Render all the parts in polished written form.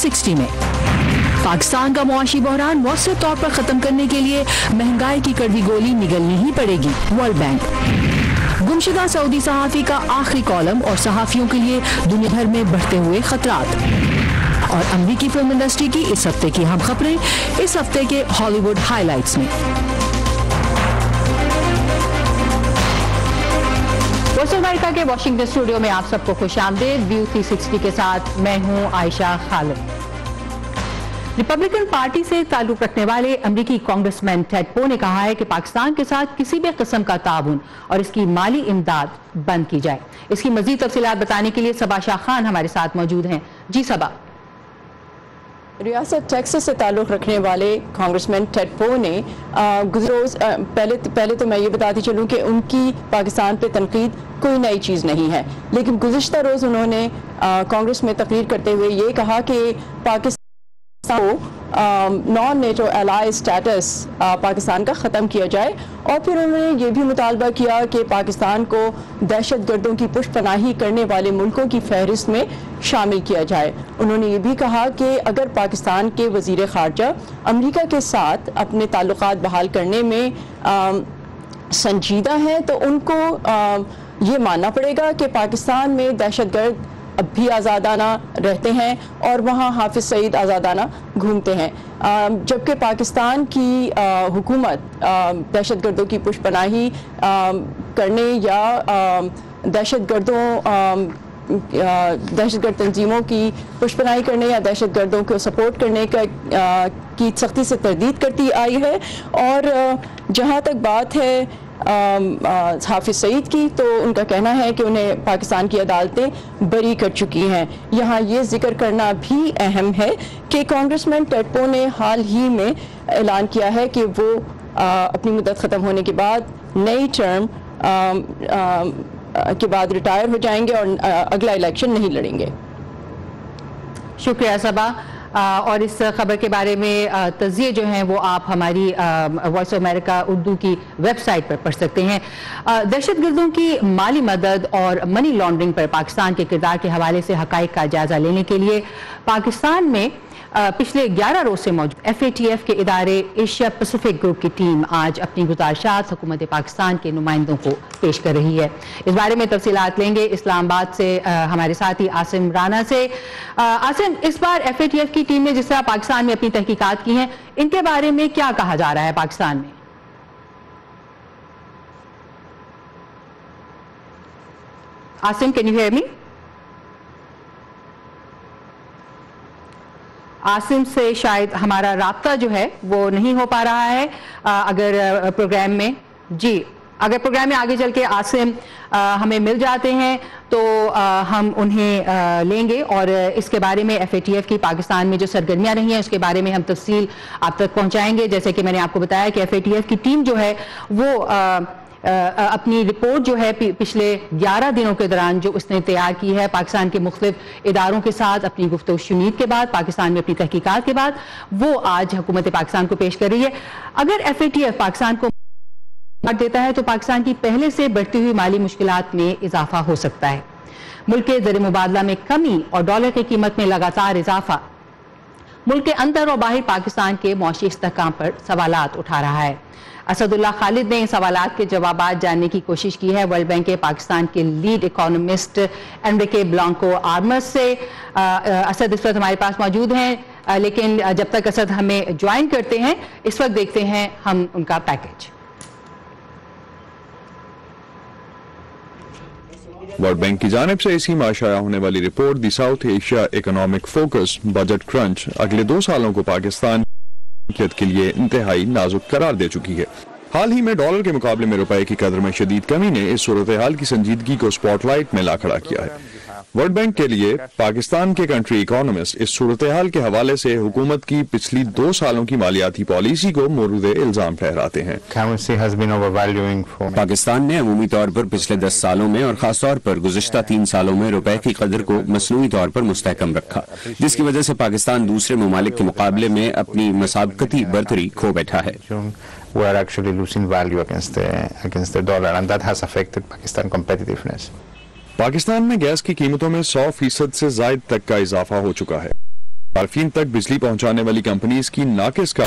360 में। पाकिस्तान का मुआशी बहरान मौसर तौर पर खत्म करने के लिए महंगाई की कड़वी गोली निगलनी ही पड़ेगी, वर्ल्ड बैंक। गुमशुदा सऊदी सहाफ़ी का आखिरी कॉलम और सहाफ़ियों के लिए दुनिया भर में बढ़ते हुए खतरात। और अमरीकी फिल्म इंडस्ट्री की इस हफ्ते की हम खबरें इस हफ्ते के हॉलीवुड हाइलाइट्स में। वॉइस ऑफ अमेरिका के वाशिंगटन स्टूडियो में आप सबको खुशामदीद। व्यू 360 के साथ मैं हूं आयशा खालिद। रिपब्लिकन पार्टी से ताल्लुक रखने वाले अमरीकी कांग्रेसमैन टेड पो ने कहा है कि पाकिस्तान के साथ किसी भी किस्म का ताउन और इसकी माली इमदाद बंद की जाए। इसकी मजीद तफसीलात बताने के लिए सबा शाह खान हमारे साथ मौजूद हैं। जी सबा। रियासत टेक्सास से ताल्लुक़ रखने वाले कांग्रेसमैन टेड पो ने गुज़रोज़ पहले तो मैं ये बताती चलूँ कि उनकी पाकिस्तान पे तनकीद कोई नई चीज़ नहीं है, लेकिन गुज़िश्ता रोज़ उन्होंने कांग्रेस में तकरीर करते हुए ये कहा कि Pakistan non NATO ally status Pakistan का ख़त्म किया जाए। और फिर उन्होंने ये भी मुतालबा किया कि पाकिस्तान को दहशत गर्दों की पुष्टपनाही करने वाले मुल्कों की फहरिस्त में शामिल किया जाए। उन्होंने ये भी कहा कि अगर पाकिस्तान के वज़ीर ख़ारजा अमरीका के साथ अपने ताल्लुकात बहाल करने में संजीदा हैं तो उनको ये मानना पड़ेगा कि पाकिस्तान में दहशत गर्द अब भी आज़ादाना रहते हैं और वहाँ हाफिज़ सईद आज़ादाना घूमते हैं, जबकि पाकिस्तान की हुकूमत दहशत गर्दों की पुष्टपनाही करने या दहशतगर्द तंजीमों की पुष्टपनाही करने या दहशत गर्दों को सपोर्ट करने की सख्ती से तरदीद करती आई है। और जहाँ तक बात है हाफिज़ सईद की, तो उनका कहना है कि उन्हें पाकिस्तान की अदालतें बरी कर चुकी हैं। यहाँ ये जिक्र करना भी अहम है कि कांग्रेसमैन टेड पो ने हाल ही में ऐलान किया है कि वो अपनी मुद्दत ख़त्म होने के बाद नई टर्म के बाद रिटायर हो जाएंगे और अगला इलेक्शन नहीं लड़ेंगे। शुक्रिया सबा। और इस खबर के बारे में तज़िये जो हैं वो आप हमारी वॉइस ऑफ अमेरिका उर्दू की वेबसाइट पर पढ़ सकते हैं। दहशतगर्दों की माली मदद और मनी लॉन्ड्रिंग पर पाकिस्तान के किरदार के हवाले से हक़ाइक़ का जायज़ा लेने के लिए पाकिस्तान में पिछले 11 रोज से मौजूद FATF के इदारे एशिया पैसिफिक ग्रुप की टीम आज अपनी गुज़ारिशात हुकूमत पाकिस्तान के नुमाइंदों को पेश कर रही है। इस बारे में तफसीलात लेंगे इस्लामाबाद से हमारे साथी आसिम राना से। आसिम, इस बार FATF की टीम ने जिस तरह पाकिस्तान में अपनी तहकीकात की हैं, इनके बारे में क्या कहा जा रहा है पाकिस्तान में? Asim, can you hear me? Asim से शायद हमारा राब्ता जो है वो नहीं हो पा रहा है। अगर प्रोग्राम में आगे चल के आसिम हमें मिल जाते हैं तो हम उन्हें लेंगे और इसके बारे में FATF की पाकिस्तान में जो सरगर्मियां रही हैं उसके बारे में हम तफसील आप तक पहुंचाएंगे। जैसे कि मैंने आपको बताया कि FATF की टीम जो है वो अपनी रिपोर्ट जो है पिछले 11 दिनों के दौरान जो उसने तैयार की है पाकिस्तान के मुख्तलिफ इदारों के साथ अपनी गुफ्तगू शुनीद के बाद, पाकिस्तान में अपनी तहकीकात के बाद, वो आज हुकूमत पाकिस्तान को पेश कर रही है। अगर FATF पाकिस्तान को देता है तो पाकिस्तान की पहले से बढ़ती हुई माली मुश्किलात में इजाफा हो सकता है। मुल्क के ज़र मुबादला में कमी और डॉलर की कीमत में लगातार इजाफा मुल्क के अंदर और बाहर पाकिस्तान के मौशी इस्तेहकाम पर सवालात उठा रहा है। असदुल्ला खालिद ने इन सवालात के जवाबात जानने की कोशिश की है वर्ल्ड बैंक के पाकिस्तान के lead economist Enrique Blanco Armas से। असद इस वक्त हमारे पास मौजूद हैं, लेकिन जब तक असद हमें ज्वाइन करते हैं इस वक्त देखते हैं हम उनका पैकेज। वर्ल्ड बैंक की जानिब से इसी माह शाया होने वाली report the South Asia economic focus budget crunch अगले 2 सालों को पाकिस्तान के लिए इंतहाई नाजुक करार दे चुकी है। हाल ही में डॉलर के मुकाबले में रुपए की कदर में शदीद कमी ने इस सूरत हाल की संजीदगी को स्पॉटलाइट में ला खड़ा किया है। वर्ल्ड बैंक के लिए पाकिस्तान के कंट्री इकोनॉमिस्ट इस सूरत हाल के हवाले से हुकूमत की पिछली 2 सालों की मालियाती पॉलिसी को मोरूद इल्जाम ठहराते हैं। पाकिस्तान ने अमूमी तौर पर पिछले 10 सालों में और खास तौर पर गुज़िश्ता 3 सालों में रुपए की कदर को मसनूई तौर पर मुस्तहकम रखा, जिसकी वजह से पाकिस्तान दूसरे ममालिक के मुकाबले में अपनी मसाबकती बर्तरी खो बैठा है। We are actually losing value against the dollar, and that has affected Pakistan competitiveness. Pakistan में गैस की कीमतों में 100% से ज़ायद तक का इजाफा हो चुका है। صارفین تک بجلی پہنچانے والی کمپنیز کی ناقص کا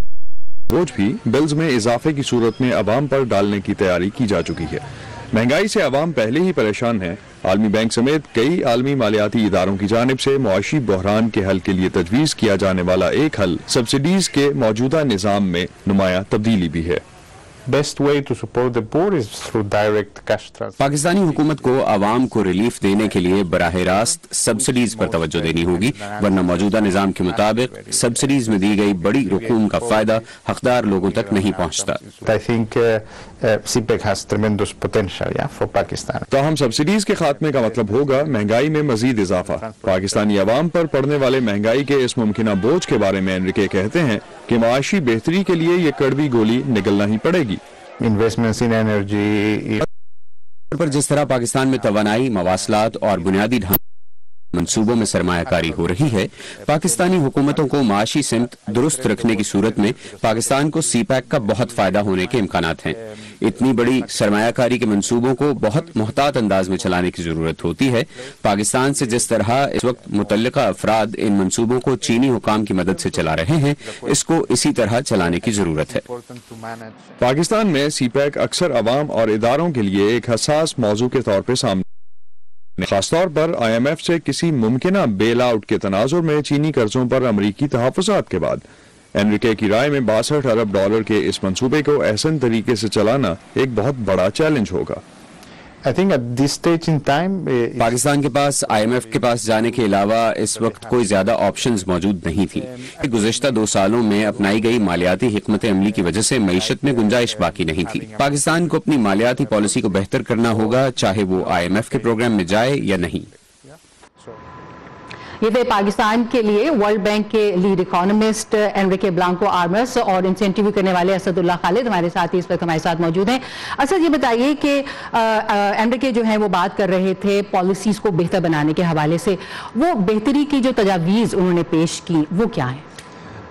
بوجھ بھی بلز میں اضافے کی صورت میں عوام پر ڈالنے کی تیاری کی جا چکی ہے۔ مہنگائی سے عوام پہلے ہی پریشان ہے۔ عالمی بینک سمیت کئی عالمی مالیاتی اداروں کی جانب سے معاشی بحران کے حل کے لیے تجویز کیا جانے والا ایک حل سبسڈیز کے موجودہ نظام میں نمایاں تبدیلی بھی ہے۔ Best way to support the poor is through direct cash transfer. Pakistani حکومت کو عوام کو ریلیف دینے کے لیے براہ راست سبسڈیز پر توجہ دینی ہوگی، ورنہ موجودہ نظام کے مطابق سبسڈیز میں دی گئی بڑی رقوم کا فائدہ حقدار لوگوں تک نہیں پہنچتا۔ I think CPEC has tremendous potential for Pakistan. تاہم سبسڈیز کے خاتمے کا مطلب ہوگا مہنگائی میں مزید اضافہ۔ پاکستانی عوام پر پڑنے والے مہنگائی کے اس ممکنہ بوجھ کے بارے میں انریکے کہتے ہیں کہ معاشی بہتری کے لیے یہ کڑوی گولی نگلنا ہی پڑے گی۔ Investments in energy. پر جس طرح پاکستان میں توانائی، مواصلات اور بنیادی ڈھانچے منصوبوں میں سرمایہ کاری ہو رہی ہے، پاکستانی حکومتوں کو معاشی سمت درست رکھنے کی صورت میں پاکستان کو سی پیک کا بہت فائدہ ہونے کے امکانات ہیں۔ اتنی بڑی سرمایہ کاری کے منصوبوں کو بہت محتاط انداز میں چلانے کی ضرورت ہوتی ہے۔ پاکستان سے جس طرح اس وقت متعلقہ افراد ان منصوبوں کو چینی حکام کی مدد سے چلا رہے ہیں، اس کو اسی طرح چلانے کی ضرورت ہے۔ پاکستان میں سی پیک اکثر عوام اور اداروں کے لیے ایک حساس موضوع کے طور پہ سامنے، خاص طور پر آئی ایم ایف سے کسی ممکنہ بیل آؤٹ کے تناظر میں چینی قرضوں پر امریکی تحفظات کے بعد۔ انریکے کی رائے میں 62 ارب ڈالر کے اس منصوبے کو احسن طریقے سے چلانا ایک بہت بڑا چیلنج ہوگا۔ I think at this stage in time, Pakistan کے پاس آئی ایم ایف کے پاس جانے کے علاوہ اس وقت کوئی زیادہ آپشنز موجود نہیں تھی۔ گزشتہ 2 سالوں میں اپنائی گئی مالیاتی حکمت عملی کی وجہ سے معیشت میں گنجائش باقی نہیں تھی۔ پاکستان کو اپنی مالیاتی پالیسی کو بہتر کرنا ہوگا، چاہے وہ آئی ایم ایف کے پروگرام میں جائے یا نہیں۔ یہ تھے پاکستان کے لیے ورلڈ بینک کے لیڈ اکانومسٹ انریکے بلانکو آرمس، اور ان سے انٹرویو کرنے والے اسد اللہ خالد ہمارے ساتھ اس وقت ہمارے ساتھ موجود ہیں۔ اسد، یہ بتائیے کہ انریکے جو ہیں وہ بات کر رہے تھے پالیسیز کو بہتر بنانے کے حوالے سے، وہ بہتری کی جو تجاویز انہوں نے پیش کی وہ کیا ہیں؟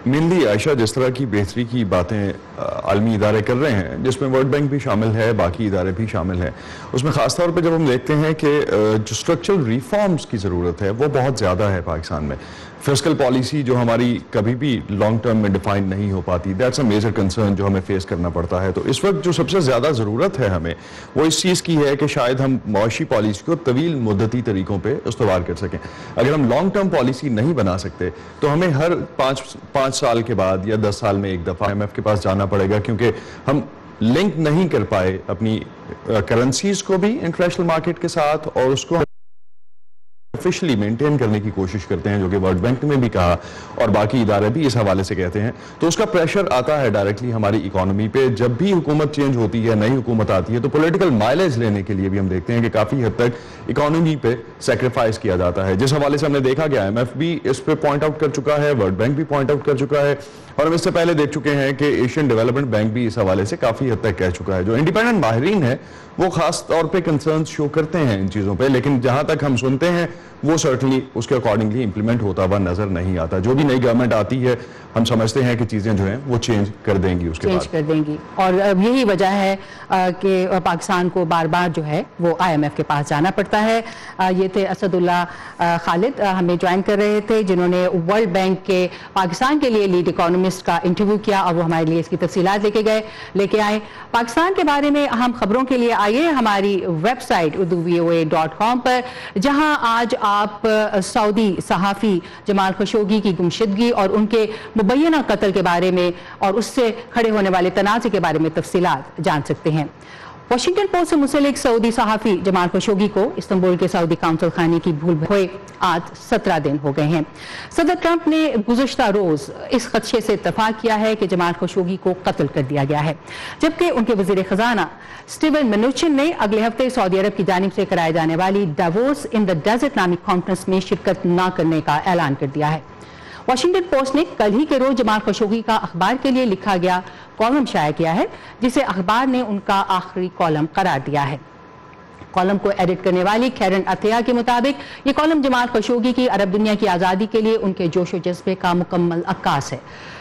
مینلی عائشہ، جس طرح کی بہتری کی باتیں عالمی ادارے کر رہے ہیں، جس میں ورلڈ بینک بھی شامل ہے، باقی ادارے بھی شامل ہیں، اس میں خاص طور پہ جب ہم دیکھتے ہیں کہ جو اسٹرکچرل ریفارمز کی ضرورت ہے وہ بہت زیادہ ہے پاکستان میں۔ فسکل پالیسی جو ہماری کبھی بھی لانگ ٹرم میں ڈیفائن نہیں ہو پاتی، دیٹس اے میجر کنسرن جو ہمیں فیس کرنا پڑتا ہے۔ تو اس وقت جو سب سے زیادہ ضرورت ہے ہمیں، وہ اس چیز کی ہے کہ شاید ہم معاشی پالیسی کو طویل مدتی طریقوں پہ استوار کر سکیں۔ اگر ہم لانگ ٹرم پالیسی نہیں بنا سکتے تو ہمیں ہر 5 سال کے بعد یا 10 سال میں ایک دفعہ آئی ایم ایف کے پاس جانا پڑے گا، کیونکہ ہم لنک نہیں کر پائے اپنی کرنسیز کو بھی انٹرنیشنل مارکیٹ کے ساتھ، اور اس کو آفیشلی مینٹین کرنے کی کوشش کرتے ہیں، جو کہ ورلڈ بینک نے بھی کہا اور باقی ادارے بھی اس حوالے سے کہتے ہیں۔ تو اس کا پریشر آتا ہے ڈائریکٹلی ہماری اکانومی پہ۔ جب بھی حکومت چینج ہوتی ہے، نئی حکومت آتی ہے، تو پولیٹیکل مائلیج لینے کے لیے بھی ہم دیکھتے ہیں کہ کافی حد تک اکانومی پہ سیکریفائز کیا جاتا ہے، جس حوالے سے ہم نے دیکھا کہ آئی ایم ایف بھی اس پہ پوائنٹ آؤٹ کر چکا ہے، ورلڈ بینک بھی پوائنٹ آؤٹ کر چکا ہے، اور ہم اس سے پہلے دیکھ چکے ہیں کہ ایشین ڈیولپمنٹ بینک بھی اس حوالے سے کافی حد تک کہہ چکا ہے۔ جو انڈیپینڈنٹ ماہرین ہیں وہ خاص طور پہ کنسرنز شو کرتے ہیں ان چیزوں پہ، لیکن جہاں تک ہم سنتے ہیں وہ سرٹنلی اس کے اکارڈنگلی امپلیمنٹ ہوتا ہوا نظر نہیں آتا۔ جو بھی نئی گورنمنٹ آتی ہے ہم سمجھتے ہیں کہ چیزیں جو ہیں وہ چینج کر دیں گی، اس کے بعد چینج کر دیں گی، اور یہی وجہ ہے کہ پاکستان کو بار بار جو ہے وہ آئی ایم ایف کے پاس جانا پڑتا ہے۔ یہ تھے اسد اللہ خالد ہمیں جوائن کر رہے تھے، جنہوں نے ورلڈ بینک کے پاکستان کے لیے لیڈ اکانومسٹ کا انٹرویو کیا، اور وہ ہمارے لیے اس کی تفصیلات لے کے آئے۔ پاکستان کے بارے میں اہم خبروں کے لیے آئیے ہماری ویب سائٹ urduvoa.com پر، جہاں آج آپ سعودی صحافی جمال خشوگی کی گمشدگی اور ان کے مبینہ قتل کے بارے میں اور اس سے کھڑے ہونے والے تنازع کے بارے میں تفصیلات جان سکتے ہیں۔ واشنگٹن پوسٹ سے منسلک سعودی صحافی جمال خشوگی کو استنبول کے سعودی قونصل خانے کی بھول ہوئے آج 17 دن ہو گئے ہیں۔ صدر ٹرمپ نے گزشتہ روز اس خدشے سے اتفاق کیا ہے کہ جمال خشوگی کو قتل کر دیا گیا ہے، جبکہ ان کے وزیر خزانہ سٹیون منوچن نے اگلے ہفتے سعودی عرب کی جانب سے کرائے جانے والی ڈیووس ان دا ڈیزرٹ نامی کانفرنس میں شرکت نہ کرنے کا اعلان کر دیا ہے۔ واشنگٹن پوسٹ نے کل ہی کے روز جمال خشوگی کا اخبار کے لیے لکھا گیا کالم شائع کیا ہے، جسے اخبار نے ان کا آخری کالم قرار دیا ہے۔ کالم کو ایڈٹ کرنے والی کیرن عطیہ کے مطابق یہ کالم جمال خشوگی کی عرب دنیا کی آزادی کے لیے ان کے جوش و جذبے کا مکمل عکاس ہے۔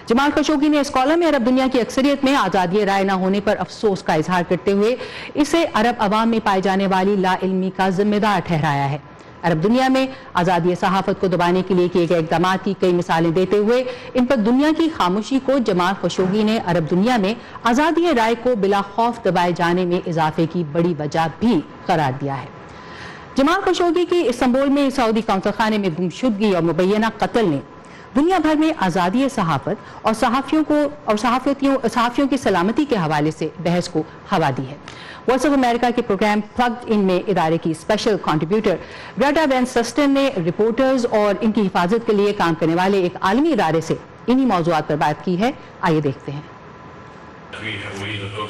جمال خشوگی نے اس کالم میں عرب دنیا کی اکثریت میں آزادی رائے نہ ہونے پر افسوس کا اظہار کرتے ہوئے اسے عرب عوام میں پائے جانے والی لا علمی کا ذمہ دار ٹھہرایا ہے۔ عرب دنیا میں آزادی صحافت کو دبانے کے لیے کیے گئے اقدامات کی کئی مثالیں دیتے ہوئے ان پر دنیا کی خاموشی کو جمال خشوگی نے عرب دنیا میں آزادی رائے کو بلا خوف دبائے جانے میں اضافے کی بڑی وجہ بھی قرار دیا ہے۔ جمال خشوگی کی استنبول میں سعودی قونصل خانے میں گمشدگی اور مبینہ قتل نے دنیا بھر میں آزادی صحافت اور صحافیوں کی سلامتی کے حوالے سے بحث کو ہوا دی ہے۔ وائس آف امریکہ کے پروگرام پلگڈ ان میں ادارے کی اسپیشل کنٹریبیوٹر گریٹا وین سسٹن نے رپورٹرز اور ان کی حفاظت کے لیے کام کرنے والے ایک عالمی ادارے سے انہی موضوعات پر بات کی ہے۔ آئیے دیکھتے ہیں۔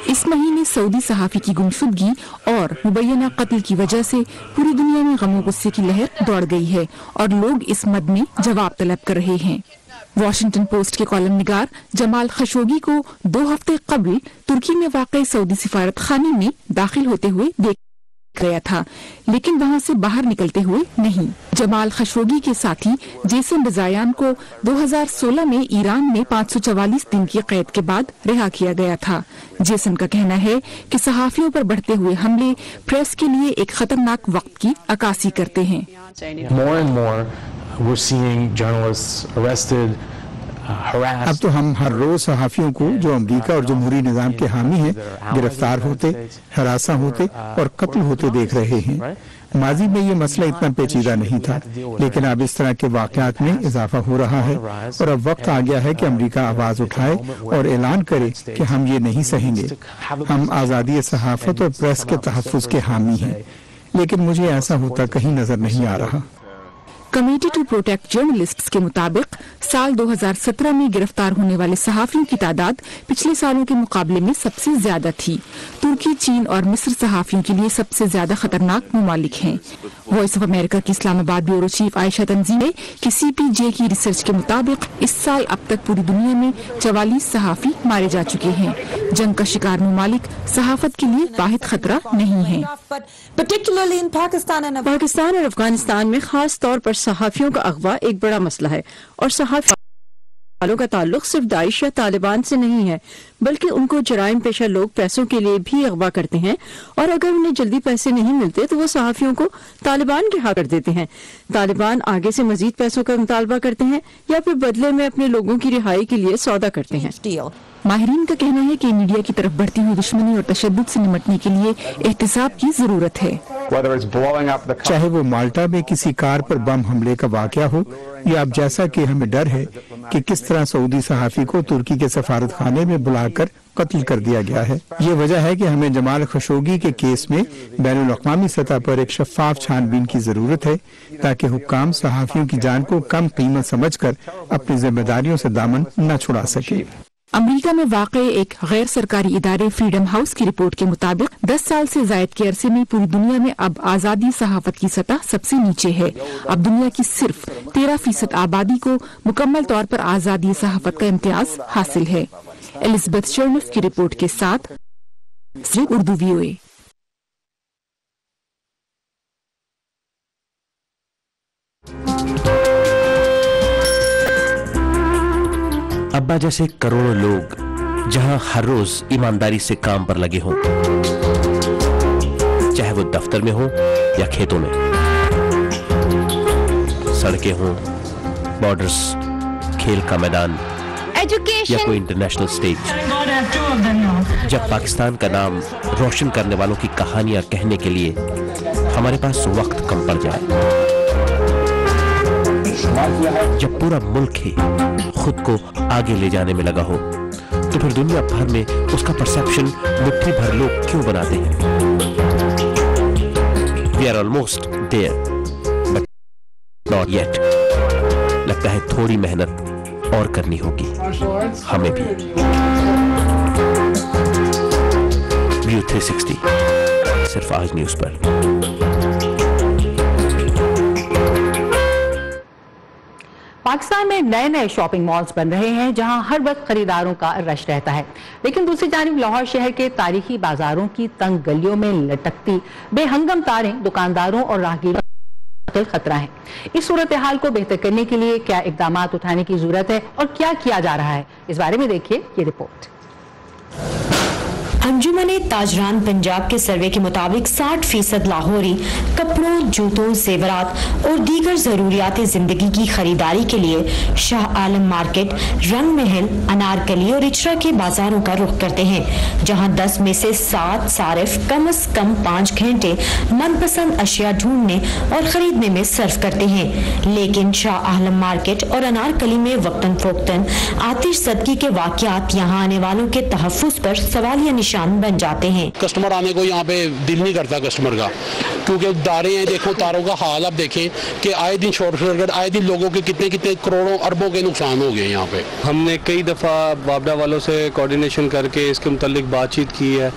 اس مہینے سعودی صحافی کی گمشدگی اور مبینہ قتل کی وجہ سے پوری دنیا میں غم و غصے کی لہر دوڑ گئی ہے اور لوگ اس مد میں جواب طلب کر رہے ہیں۔ واشنگٹن پوسٹ کے کالم نگار جمال خشوگی کو 2 ہفتے قبل ترکی میں واقع سعودی سفارت خانے میں داخل ہوتے ہوئے دیکھ گیا تھا، لیکن وہاں سے باہر نکلتے ہوئے نہیں۔ جمال خشوگی کے ساتھی جیسن رضایان کو 2016 میں ایران میں 544 دن کی قید کے بعد رہا کیا گیا تھا۔ جیسن کا کہنا ہے کہ صحافیوں پر بڑھتے ہوئے حملے پریس کے لیے ایک خطرناک وقت کی عکاسی کرتے ہیں۔ More and more we're seeing journalists arrested, harassed. اب تو ہم ہر روز صحافیوں کو جو امریکہ اور جمہوری نظام کے حامی ہیں گرفتار ہوتے، ہراساں ہوتے اور قتل ہوتے دیکھ رہے ہیں۔ ماضی میں یہ مسئلہ اتنا پیچیدہ نہیں تھا، لیکن اب اس طرح کے واقعات میں اضافہ ہو رہا ہے اور اب وقت آ گیا ہے کہ امریکہ آواز اٹھائے اور اعلان کرے کہ ہم یہ نہیں سہیں گے۔ ہم آزادی صحافت اور پریس کے تحفظ کے حامی ہیں، لیکن مجھے ایسا ہوتا کہیں نظر نہیں آ رہا۔ کمیٹی ٹو پروٹیکٹ جرنلسٹس کے مطابق سال 2017 میں گرفتار ہونے والے صحافیوں کی تعداد پچھلے سالوں کے مقابلے میں سب سے زیادہ تھی۔ ترکی، چین اور مصر صحافیوں کے لیے سب سے زیادہ خطرناک ممالک ہیں۔ وائس آف امریکہ کی اسلام آباد بیورو چیف عائشہ تنظیم نے کہ CPJ کی ریسرچ کے مطابق اس سال اب تک پوری دنیا میں 44 صحافی مارے جا چکے ہیں۔ جنگ کا شکار ممالک صحافت کے لیے واحد خطرہ نہیں ہیں۔ پاکستان اور افغانستان میں خاص طور پر صحافیوں کا اغوا ایک بڑا مسئلہ ہے، اور صحافی والوں کا تعلق صرف داعش یا طالبان سے نہیں ہے، بلکہ ان کو جرائم پیشہ لوگ پیسوں کے لیے بھی اغوا کرتے ہیں، اور اگر انہیں جلدی پیسے نہیں ملتے تو وہ صحافیوں کو طالبان کے ہاتھ کر دیتے ہیں۔ طالبان آگے سے مزید پیسوں کا مطالبہ کرتے ہیں یا پھر بدلے میں اپنے لوگوں کی رہائی کے لیے سودا کرتے ہیں۔ ماہرین کا کہنا ہے کہ میڈیا کی طرف بڑھتی ہوئی دشمنی اور تشدد سے نمٹنے کے لیے احتساب کی ضرورت ہے۔ چاہے وہ مالٹا میں کسی کار پر بم حملے کا واقعہ ہو یا اب جیسا کہ ہمیں ڈر ہے کہ کس طرح سعودی صحافی کو ترکی کے سفارت خانے میں بلا کر قتل کر دیا گیا ہے۔ یہ وجہ ہے کہ ہمیں جمال خشوگی کے کیس میں بین الاقوامی سطح پر ایک شفاف چھان بین کی ضرورت ہے تاکہ حکام صحافیوں کی جان کو کم قیمت سمجھ کر اپنی ذمہ داریوں سے دامن نہ چھڑا سکے۔ امریکہ میں واقع ایک غیر سرکاری ادارے فریڈم ہاؤس کی رپورٹ کے مطابق 10 سال سے زائد کے عرصے میں پوری دنیا میں اب آزادی صحافت کی سطح سب سے نیچے ہے۔ اب دنیا کی صرف 13% آبادی کو مکمل طور پر آزادی صحافت کا امتیاز حاصل ہے۔ الزبتھ شرنف کی رپورٹ کے ساتھ اردو VOA۔ ابا جیسے کروڑوں لوگ جہاں ہر روز ایمانداری سے کام پر لگے ہوں، چاہے وہ دفتر میں ہوں یا کھیتوں میں، سڑکیں ہوں، بارڈرز، کھیل کا میدان یا کوئی انٹرنیشنل سٹیج، جب پاکستان کا نام روشن کرنے والوں کی کہانیاں کہنے کے لیے ہمارے پاس وقت کم پڑ جائے، جب پورا ملک ہی خود کو آگے لے جانے میں لگا ہو، تو پھر دنیا بھر میں اس کا پرسیپشن مٹھی بھر لوگ کیوں بناتے ہیں؟ We are almost there, but not yet. لگتا ہے تھوڑی محنت اور کرنی ہوگی ہمیں بھی۔ ویو 360 صرف آج نیوز پر۔ پاکستان میں نئے نئے شاپنگ مالز بن رہے ہیں جہاں ہر وقت خریداروں کا رش رہتا ہے، لیکن دوسری جانب لاہور شہر کے تاریخی بازاروں کی تنگ گلیوں میں لٹکتی بے ہنگم تاریں دکانداروں اور راہگیروں کا خطرہ ہیں۔ اس صورتحال کو بہتر کرنے کے لیے کیا اقدامات اٹھانے کی ضرورت ہے اور کیا کیا جا رہا ہے، اس بارے میں دیکھیے یہ رپورٹ۔ अंजुमन ताजरान पंजाब के सर्वे के मुताबिक 60% लाहौरी कपड़ों, जूतों, जेवरात और दीगर ज़रूरियाती ज़िंदगी की खरीदारी के लिए शाह आलम मार्केट, रंग महल, अनारकली और इचरा के बाजारों का रुख करते हैं, जहां 10 में से 7 सारिफ कम से कम 5 घंटे मनपसंद अशिया ढूंढने और खरीदने में सर्फ करते हैं। लेकिन शाह आलम मार्केट और अनारकली में वक्तन फोक्तन आतिश ज़दगी के वाक़यात यहाँ आने वालों के तहफ़्फ़ुज़ पर सवालिया निशान बन जाते हैं। कस्टमर आने को यहाँ पे दिल नहीं करता कस्टमर का, क्योंकि तारे हैं, देखो तारों का हाल आप देखें कि आए दिन शॉर्ट सर्किट, आए दिन लोगों के कितने कितने करोड़ों अरबों के नुकसान हो गए यहाँ पे। हमने कई दफ़ा वापडा वालों से कोऑर्डिनेशन करके इसके मुतालिक बातचीत की है।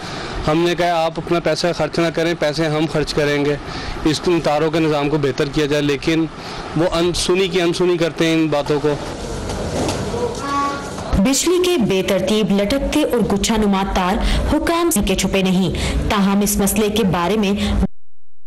हमने कहा आप अपना पैसा खर्च ना करें, पैसे हम खर्च करेंगे, इस तारों के निज़ाम को बेहतर किया जाए, लेकिन वो अनसुनी करते हैं इन बातों को। बिजली के बेतरतीब लटकते और गुच्छानुमा तार हुकाम के छुपे नहीं, ताहम इस मसले के बारे में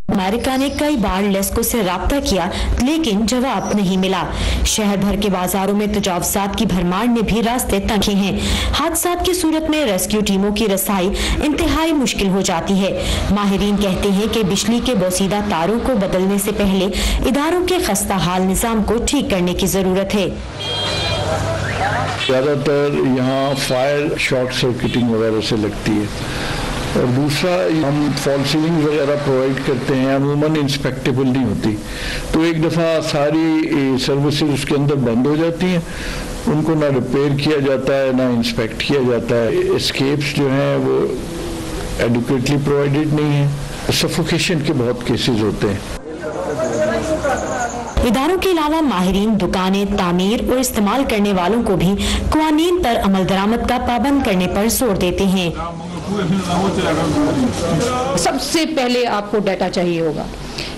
अमेरिका ने कई बार लेस्को से राब्ता किया, लेकिन जवाब नहीं मिला। शहर भर के बाजारों में तजावजात की भरमार ने भी रास्ते तंग किए हैं। हादसात की सूरत में रेस्क्यू टीमों की रसाई इंतहाई मुश्किल हो जाती है। माहिरीन कहते हैं कि बिजली के बोसीदा तारों को बदलने से पहले इदारों के खस्ता हाल निज़ाम को ठीक करने की ज़रूरत है। ज़्यादातर यहाँ फायर शॉर्ट सर्किटिंग वगैरह से लगती है, और दूसरा हम फॉल सीलिंग वगैरह प्रोवाइड करते हैं, अमूमन इंस्पेक्टेबल नहीं होती, तो एक दफ़ा सारी सर्विसेज उसके अंदर बंद हो जाती हैं, उनको ना रिपेयर किया जाता है ना इंस्पेक्ट किया जाता है। एस्केप्स जो हैं वो एडुकेटली प्रोवाइडेड नहीं है, सफोकेशन के बहुत केसेस होते हैं। इदारों के अलावा माहिरीन दुकानें, तामीर और इस्तेमाल करने वालों को भी क़वानीन पर अमल दरामद का पाबंद करने पर जोर देते हैं। सबसे पहले आपको डाटा चाहिए होगा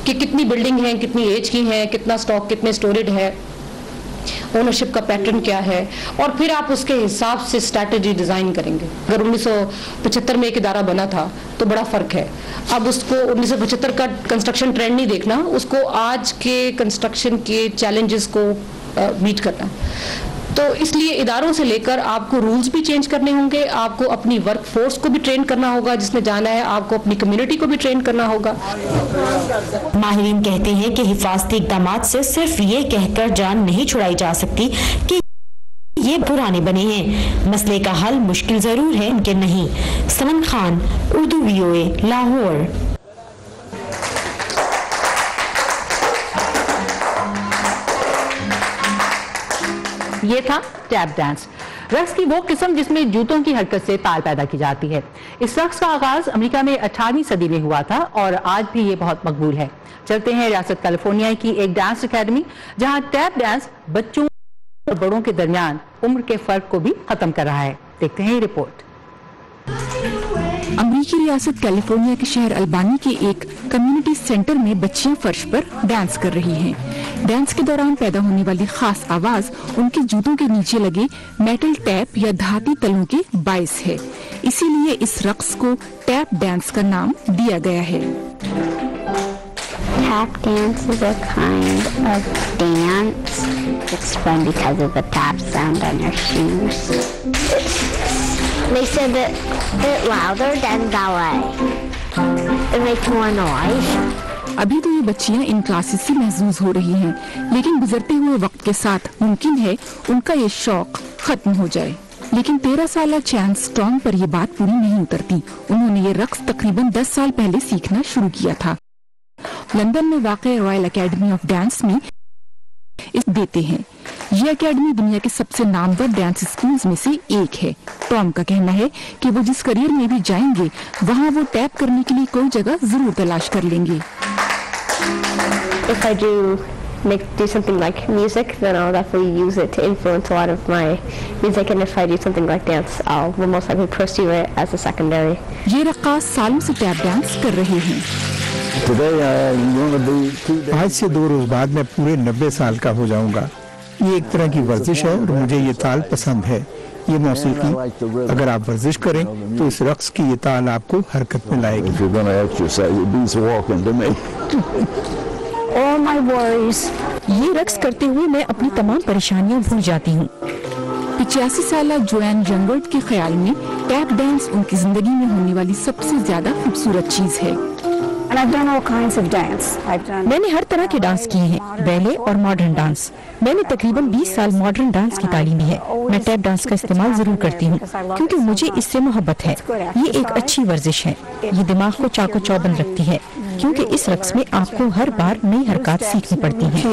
कि कितनी बिल्डिंग है, कितनी एज की है, कितना स्टॉक, कितने स्टोरेज है, ओनरशिप का पैटर्न क्या है, और फिर आप उसके हिसाब से स्ट्रैटेजी डिज़ाइन करेंगे। अगर 1975 में एक इदारा बना था तो बड़ा फ़र्क है, अब उसको 1975 का कंस्ट्रक्शन ट्रेंड नहीं देखना, उसको आज के कंस्ट्रक्शन के चैलेंजेस को मीट करना है। तो इसलिए इदारों से लेकर आपको रूल्स भी चेंज करने होंगे, आपको अपनी वर्क फोर्स को भी ट्रेन करना होगा जिसने जाना है, आपको अपनी कम्युनिटी को भी ट्रेन करना होगा। माहिरीन कहते हैं कि हिफाजती इक़दामात से सिर्फ ये कहकर जान नहीं छुड़ाई जा सकती कि ये पुराने बने हैं। मसले का हल मुश्किल जरूर है, इनके नहीं। समन खान, उर्दू VOA, लाहौर। ये था टैप डांस, रक्स की वो किस्म जिसमें जूतों की हरकत से ताल पैदा की जाती है। इस रक्स का आगाज अमेरिका में 18वीं सदी में हुआ था और आज भी ये बहुत मकबूल है। चलते हैं रियासत कैलिफोर्निया की एक डांस अकेडमी, जहां टैप डांस बच्चों और बड़ों के दरमियान उम्र के फर्क को भी खत्म कर रहा है। देखते हैं ये रिपोर्ट। अमरीकी रियासत कैलिफोर्निया के शहर अल्बानी के एक कम्युनिटी सेंटर में बच्चियां फर्श पर डांस कर रही हैं। डांस के दौरान पैदा होने वाली खास आवाज उनके जूतों के नीचे लगे मेटल टैप या धाती तलों के बायस है, इसीलिए इस रक्स को टैप डांस का नाम दिया गया है। Tap dance is a kind of dance. It's fun because of the tap sound on your shoes. They said that it's louder than ballet. It makes more noise. अभी तो ये बच्चियां इन क्लासेस से महजूज हो रही हैं, लेकिन गुजरते हुए वक्त के साथ मुमकिन है उनका ये शौक खत्म हो जाए। लेकिन 13 साल चैन स्ट्रॉन्ग पर ये बात पूरी नहीं उतरती। उन्होंने ये रक्स तकरीबन 10 साल पहले सीखना शुरू किया था। लंदन में वाक़ रॉयल एकेडमी ऑफ डांस में इस देते हैं। ये एकेडमी दुनिया के सबसे नामवर डांस स्कूल्स में से एक है। टॉम का कहना है कि वो जिस करियर में भी जाएंगे वहाँ वो टैप करने के लिए कोई जगह जरूर तलाश कर लेंगे। If I do something like music, then I'll definitely use it to influence a lot of my music, and if I do something like dance, will most likely pursue it as a secondary. ये रक्कास सालों से tap dance कर रहे हैं। आज से 2 रोज बाद मैं पूरे 90 साल का हो जाऊंगा। ये एक तरह की वर्जिश है और मुझे ये ताल पसंद है। ये मौसीकी, अगर आप वर्जिश करें तो इस रक्स की ये ताल आपको हरकत में लाएगी। All my worries. ये रक्स करते हुए मैं अपनी तमाम परेशानियां भूल जाती हूँ। 85 साला जोएन यंगर्ट के ख्याल में टैप डांस उनकी जिंदगी में होने वाली सबसे ज्यादा खूबसूरत चीज है। मैंने हर तरह के डांस किए हैं, बैले और मॉडर्न डांस। मैंने तकरीबन 20 साल मॉडर्न डांस की तालीम ली है। मैं टैप डांस का इस्तेमाल जरूर करती हूँ क्योंकि मुझे इससे मोहब्बत है। ये एक अच्छी वर्जिश है। ये दिमाग को चाको चौबंद रखती है क्योंकि इस रक्स में आपको हर बार नई हरकत सीखनी पड़ती हैं।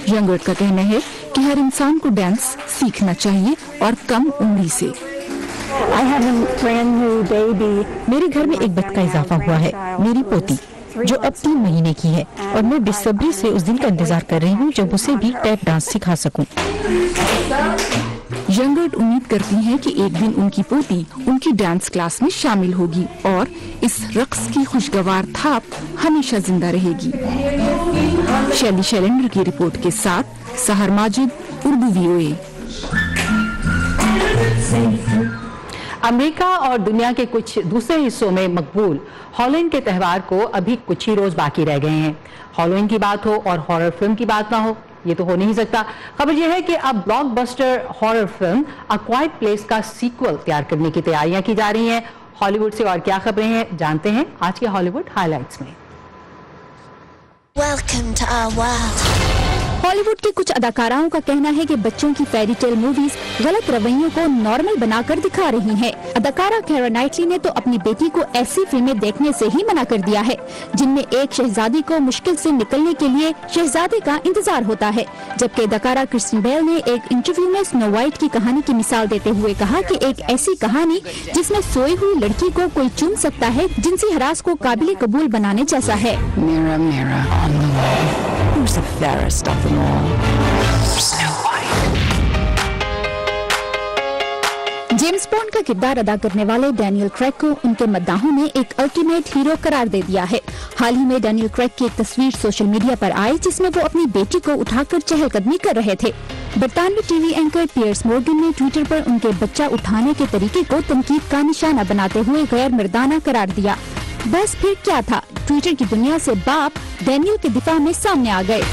यंगर्ट का कहना है कि हर इंसान को डांस सीखना चाहिए और कम उम्र से। मेरे घर में एक बच्चा इजाफा हुआ है, मेरी पोती, जो अब 3 महीने की है, और मैं बेसब्री से उस दिन का इंतजार कर रही हूँ जब उसे भी टैप डांस सिखा सकूं। यंगर्ट उम्मीद करती हैं कि एक दिन उनकी पोती उनकी डांस क्लास में शामिल होगी और इस रक्स की खुशगवार थाप हमेशा जिंदा रहेगी। शैली शैलेंडर की रिपोर्ट के साथ सहर माजिद, उर्दू VOA। अमेरिका और दुनिया के कुछ दूसरे हिस्सों में मकबूल हॉलोवीन के त्यौहार को अभी कुछ ही रोज बाकी रह गए हैं। हॉलोवीन की बात हो और हॉरर फिल्म की बात ना हो, ये तो हो नहीं सकता। खबर यह है कि अब ब्लॉकबस्टर हॉरर फिल्म अ क्वाइट प्लेस का सीक्वल तैयार करने की तैयारियां की जा रही हैं। हॉलीवुड से और क्या खबरें हैं जानते हैं आज के हॉलीवुड हाइलाइट्स में। Welcome to our world. Hollywood के कुछ अदाकाराओं का कहना है कि बच्चों की फेरी टेल मूवीज गलत रवैयों को नॉर्मल बनाकर दिखा रही हैं। अदाकारा केरा नाइटली ने तो अपनी बेटी को ऐसी फिल्में देखने से ही मना कर दिया है जिनमें एक शहजादी को मुश्किल से निकलने के लिए शहजादे का इंतजार होता है। जबकि अदाकारा क्रिस्टियन बेल ने एक इंटरव्यू में स्नो वाइट की कहानी की मिसाल देते हुए कहा कि एक ऐसी कहानी जिसमें सोई हुई लड़की को कोई चुन सकता है, जिनसी हरास को काबिल कबूल बनाने जैसा है। Mirror, mirror on the wall, who's the fairest of them all? Snow White. James bond का किरदार अदा करने वाले डैनियल क्रेग को उनके मद्दाहों ने एक अल्टीमेट हीरो करार दे दिया है। हाल ही में डैनियल क्रेग की एक तस्वीर सोशल मीडिया पर आई जिसमें वो अपनी बेटी को उठाकर चहलकदमी कर रहे थे। बरतानवी टीवी एंकर पियर्स मॉर्गन ने ट्विटर पर उनके बच्चा उठाने के तरीके को तनकीद का निशाना बनाते हुए गैर मर्दाना करार दिया। बस फिर क्या था, ट्विटर की दुनिया से बाप डैनियल के दिफा में सामने आ गए।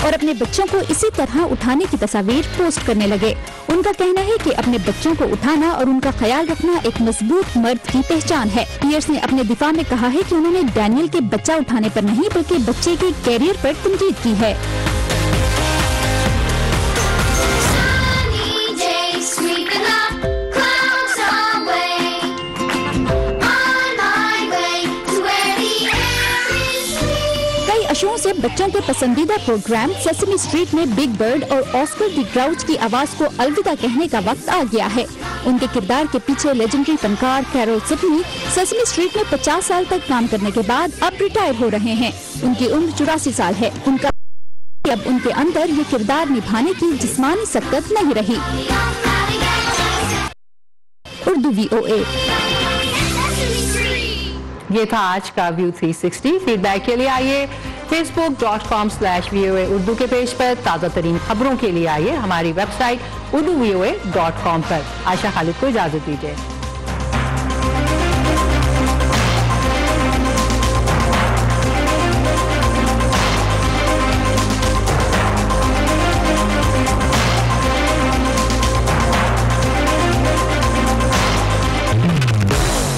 और अपने बच्चों को इसी तरह उठाने की तस्वीर पोस्ट करने लगे। उनका कहना है कि अपने बच्चों को उठाना और उनका ख्याल रखना एक मजबूत मर्द की पहचान है। पियर्स ने अपने दिफा में कहा है कि उन्होंने डैनियल के बच्चा उठाने पर नहीं बल्कि बच्चे के कैरियर पर तनकीद की है। शो से बच्चों के पसंदीदा प्रोग्राम सेसमी स्ट्रीट में बिग बर्ड और ऑस्कर दी ग्राउच की आवाज को अलविदा कहने का वक्त आ गया है। उनके किरदार के पीछे लेजेंडरी फनकार कैरोल सिडनी सेसमी स्ट्रीट में 50 साल तक काम करने के बाद अब रिटायर हो रहे हैं। उनकी उम्र 84 साल है। उनका अब उनके अंदर ये किरदार निभाने की जिस्मानी सकत नहीं रही। उर्दू VOA। ये था आज का व्यू 360। फीडबैक के लिए आइए facebook.com/VOA उर्दू के पेज पर। ताज़ा तरीन खबरों के लिए आइए हमारी वेबसाइट urduvoa.com पर। आशा खालिद को इजाजत दीजिए।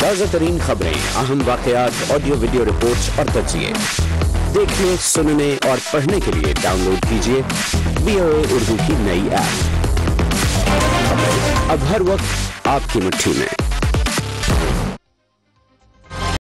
ताज़ा तरीन खबरें, अहम वाक़यात, ऑडियो वीडियो रिपोर्ट्स और तज्ज़िये देखने, सुनने और पढ़ने के लिए डाउनलोड कीजिए VOA उर्दू की नई ऐप। अब हर वक्त आपकी मुट्ठी में।